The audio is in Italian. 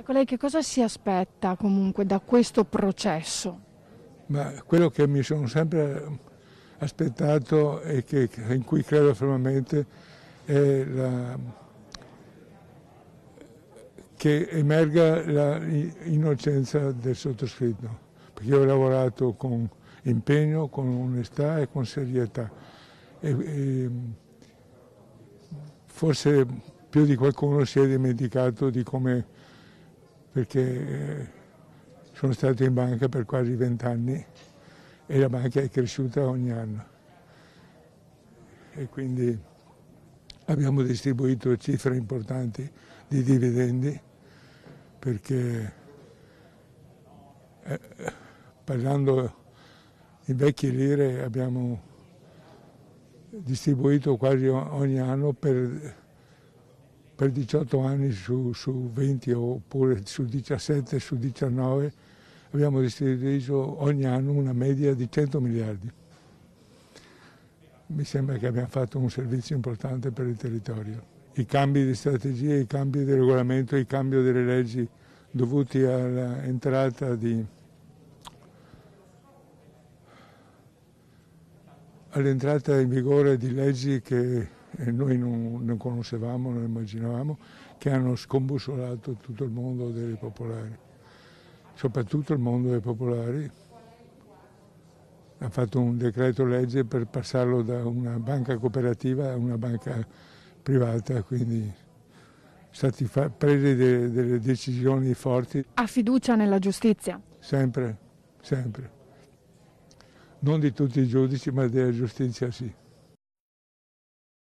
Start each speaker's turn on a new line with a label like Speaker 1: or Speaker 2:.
Speaker 1: Ecco, lei che cosa si aspetta comunque da questo processo?
Speaker 2: Ma quello che mi sono sempre aspettato e in cui credo fermamente è che emerga l'innocenza del sottoscritto, perché io ho lavorato con impegno, con onestà e con serietà. E forse più di qualcuno si è dimenticato di come, perché sono stato in banca per quasi 20 anni e la banca è cresciuta ogni anno e quindi abbiamo distribuito cifre importanti di dividendi perché parlando in vecchie lire abbiamo distribuito quasi ogni anno per 18 anni su 20 oppure su 17, su 19 abbiamo distribuito ogni anno una media di 100 miliardi. Mi sembra che abbiamo fatto un servizio importante per il territorio. I cambi di strategia, i cambi di regolamento, il cambio delle leggi dovuti all'entrata in vigore di leggi che noi non conoscevamo, non immaginavamo, che hanno scombussolato tutto il mondo dei popolari, soprattutto il mondo dei popolari. Ha fatto un decreto legge per passarlo da una banca cooperativa a una banca privata, quindi sono state prese delle decisioni forti.
Speaker 1: Ha fiducia nella giustizia?
Speaker 2: Sempre, sempre. Non di tutti i giudici, ma della giustizia sì.